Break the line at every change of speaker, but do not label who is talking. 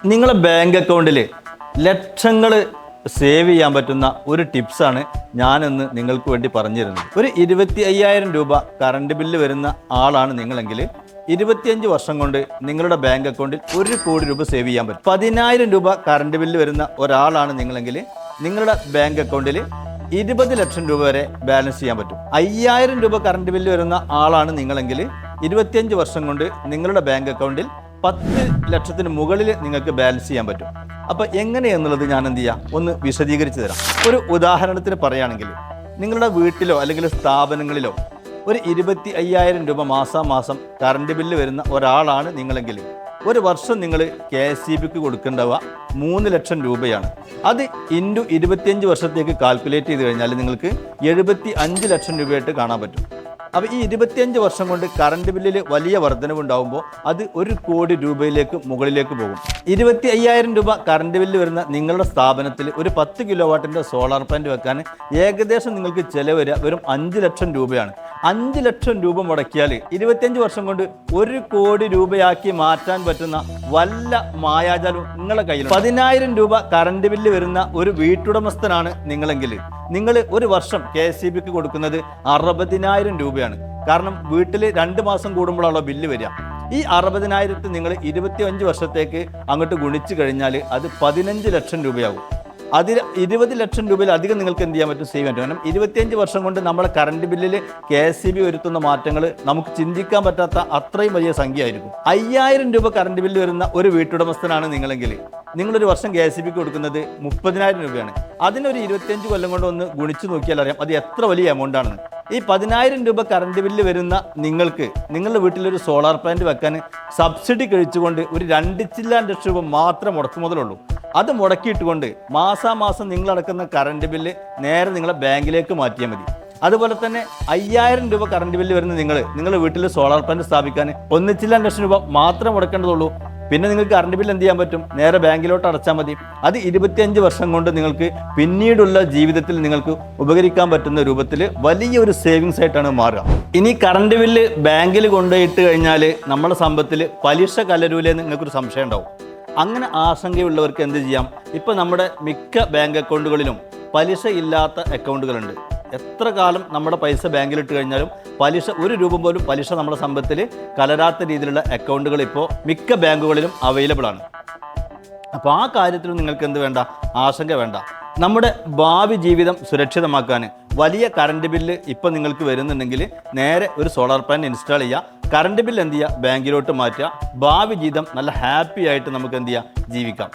നിങ്ങളുടെ ബാങ്ക് അക്കൗണ്ടിൽ ലക്ഷങ്ങൾ സേവ് ചെയ്യാൻ പറ്റുന്ന ഒരു ടിപ്സാണ് ഞാനിന്ന് നിങ്ങൾക്ക് വേണ്ടി പറഞ്ഞു തരുന്നത്. ഒരു 25,000 രൂപ കറണ്ട് ബില്ല് വരുന്ന ആളാണ് നിങ്ങളെങ്കിൽ 25 വർഷം കൊണ്ട് നിങ്ങളുടെ ബാങ്ക് അക്കൗണ്ടിൽ 1 കോടി രൂപ സേവ് ചെയ്യാൻ പറ്റും. 10,000 രൂപ കറണ്ട് ബില്ല് വരുന്ന ഒരാളാണ് നിങ്ങളെങ്കിൽ നിങ്ങളുടെ ബാങ്ക് അക്കൗണ്ടിൽ 20 ലക്ഷം രൂപ വരെ ബാലൻസ് ചെയ്യാൻ പറ്റും. 5,000 രൂപ കറണ്ട് ബില്ല് വരുന്ന ആളാണ് നിങ്ങളെങ്കിൽ 25 വർഷം കൊണ്ട് നിങ്ങളുടെ ബാങ്ക് അക്കൗണ്ടിൽ 10 ലക്ഷത്തിന് മുകളിൽ നിങ്ങൾക്ക് ബാലൻസ് ചെയ്യാൻ പറ്റും. അപ്പോൾ എങ്ങനെയെന്നുള്ളത് ഞാൻ എന്ത് ചെയ്യാം ഒന്ന് വിശദീകരിച്ച് തരാം. ഒരു ഉദാഹരണത്തിന് പറയുകയാണെങ്കിൽ നിങ്ങളുടെ വീട്ടിലോ അല്ലെങ്കിൽ സ്ഥാപനങ്ങളിലോ ഒരു 25,000 രൂപ മാസാമാസം കറണ്ട് ബില്ല് വരുന്ന ഒരാളാണ് നിങ്ങളെങ്കിൽ ഒരു വർഷം നിങ്ങൾ KSEBിക്ക് കൊടുക്കേണ്ടവ 3 ലക്ഷം രൂപയാണ്. അത് ഇൻറ്റു 25 വർഷത്തേക്ക് കാൽക്കുലേറ്റ് ചെയ്ത് കഴിഞ്ഞാൽ നിങ്ങൾക്ക് 75 ലക്ഷം രൂപയായിട്ട് കാണാൻ പറ്റും. അപ്പോൾ ഈ 25 വർഷം കൊണ്ട് കറണ്ട് ബില്ലിൽ വലിയ വർധനവുണ്ടാകുമ്പോൾ അത് 1 കോടി രൂപയിലേക്ക് മുകളിലേക്ക് പോകും. 25,000 രൂപ കറണ്ട് ബില്ല് വരുന്ന നിങ്ങളുടെ സ്ഥാപനത്തിൽ ഒരു 10 കിലോ വാട്ടിൻ്റെ സോളാർ പ്ലാന്റ് വെക്കാൻ ഏകദേശം നിങ്ങൾക്ക് ചിലവ് വരിക വെറും 5 ലക്ഷം രൂപയാണ്. 5 ലക്ഷം രൂപ മുടക്കിയാൽ 25 വർഷം കൊണ്ട് 1 കോടി രൂപയാക്കി മാറ്റാൻ പറ്റുന്ന വല്ല മായാജാലും നിങ്ങളുടെ കയ്യിൽ. 10,000 രൂപ കറണ്ട് ബില്ല് വരുന്ന ഒരു വീട്ടുടമസ്ഥനാണ് നിങ്ങളെങ്കിൽ നിങ്ങൾ ഒരു വർഷം KSEBിക്ക് കൊടുക്കുന്നത് 60,000 രൂപയാണ്. കാരണം വീട്ടിൽ 2 മാസം കൂടുമ്പോഴാണല്ലോ ബില്ല് വരിക. ഈ 60,000 നിങ്ങൾ 25 വർഷത്തേക്ക് അങ്ങോട്ട് ഗുണിച്ചു കഴിഞ്ഞാൽ അത് 15 ലക്ഷം രൂപയാകും. അതിൽ 20 ലക്ഷം രൂപയിൽ അധികം നിങ്ങൾക്ക് എന്ത് ചെയ്യാൻ പറ്റും, സേവ് ചെയ്യാൻ പറ്റും. കാരണം 25 വർഷം കൊണ്ട് നമ്മളെ കറണ്ട് ബില്ലിൽ KSEB വരുത്തുന്ന മാറ്റങ്ങൾ നമുക്ക് ചിന്തിക്കാൻ പറ്റാത്ത അത്രയും വലിയ സംഖ്യ ആയിരിക്കും. 5,000 രൂപ കറണ്ട് ബില്ല് വരുന്ന ഒരു വീട്ടുടമസ്ഥനാണ് നിങ്ങളെങ്കിൽ നിങ്ങളൊരു വർഷം KSEBിക്ക് കൊടുക്കുന്നത് 30,000 രൂപയാണ്. അതിനൊരു 25 കൊല്ലം കൊണ്ട് ഒന്ന് ഗുണിച്ച് നോക്കിയാൽ അറിയാം അത് എത്ര വലിയ എമൗണ്ട് ആണെന്ന്. ഈ 10,000 രൂപ കറണ്ട് ബില്ല് വരുന്ന നിങ്ങൾക്ക് നിങ്ങളുടെ വീട്ടിലൊരു സോളാർ പ്ലാന്റ് വെക്കാൻ സബ്സിഡി കഴിച്ചുകൊണ്ട് ഒരു 2 ലക്ഷം രൂപ മാത്രം മുടക്കുമുതലുള്ളൂ. അത് മുടക്കിയിട്ടുകൊണ്ട് മാസാമാസം നിങ്ങളടക്കുന്ന കറണ്ട് ബില്ല് നേരെ നിങ്ങളെ ബാങ്കിലേക്ക് മാറ്റിയാൽ മതി. അതുപോലെ തന്നെ 5,000 രൂപ കറണ്ട് ബില്ല് വരുന്ന നിങ്ങളുടെ വീട്ടിൽ സോളാർ പ്ലാന്റ് സ്ഥാപിക്കാൻ 1 ലക്ഷം രൂപ മാത്രം മുടക്കേണ്ടതുള്ളൂ. പിന്നെ നിങ്ങൾക്ക് കറണ്ട് ബില്ല് എന്ത് ചെയ്യാൻ പറ്റും, നേരെ ബാങ്കിലോട്ട് അടച്ചാൽ മതി. അത് 25 വർഷം കൊണ്ട് നിങ്ങൾക്ക് പിന്നീടുള്ള ജീവിതത്തിൽ നിങ്ങൾക്ക് ഉപകരിക്കാൻ പറ്റുന്ന രൂപത്തിൽ വലിയൊരു സേവിങ്സ് ആയിട്ടാണ് മാറുക. ഇനി കറണ്ട് ബില്ല് ബാങ്കിൽ കൊണ്ടുപോയിട്ട് കഴിഞ്ഞാൽ നമ്മുടെ സമ്പത്തിൽ പലിശ കലരൂലെന്ന് നിങ്ങൾക്കൊരു സംശയം ഉണ്ടാവും. അങ്ങനെ ആശങ്കയുള്ളവർക്ക് എന്ത് ചെയ്യാം, ഇപ്പോൾ നമ്മുടെ മിക്ക ബാങ്ക് അക്കൗണ്ടുകളിലും പലിശ ഇല്ലാത്ത അക്കൗണ്ടുകളുണ്ട്. എത്ര കാലം നമ്മുടെ പൈസ ബാങ്കിലിട്ട് കഴിഞ്ഞാലും പലിശ 1 രൂപ പോലും പലിശ നമ്മുടെ സമ്പത്തിൽ കലരാത്ത രീതിയിലുള്ള അക്കൗണ്ടുകൾ ഇപ്പോൾ മിക്ക ബാങ്കുകളിലും അവൈലബിൾ ആണ്. അപ്പോൾ ആ കാര്യത്തിൽ നിങ്ങൾക്ക് എന്ത് വേണ്ട, ആശങ്ക വേണ്ട. നമ്മുടെ ഭാവി ജീവിതം സുരക്ഷിതമാക്കാൻ വലിയ കറണ്ട് ബില്ല് ഇപ്പോൾ നിങ്ങൾക്ക് വരുന്നുണ്ടെങ്കിൽ നേരെ ഒരു സോളാർ പ്ലാന്റ് ഇൻസ്റ്റാൾ ചെയ്യുക. കറണ്ട് ബില്ല് എന്ത് ചെയ്യുക, ബാങ്കിലോട്ട് മാറ്റുക. ഭാവി ജീവിതം നല്ല ഹാപ്പി ആയിട്ട് നമുക്ക് എന്ത് ചെയ്യാം, ജീവിക്കാം.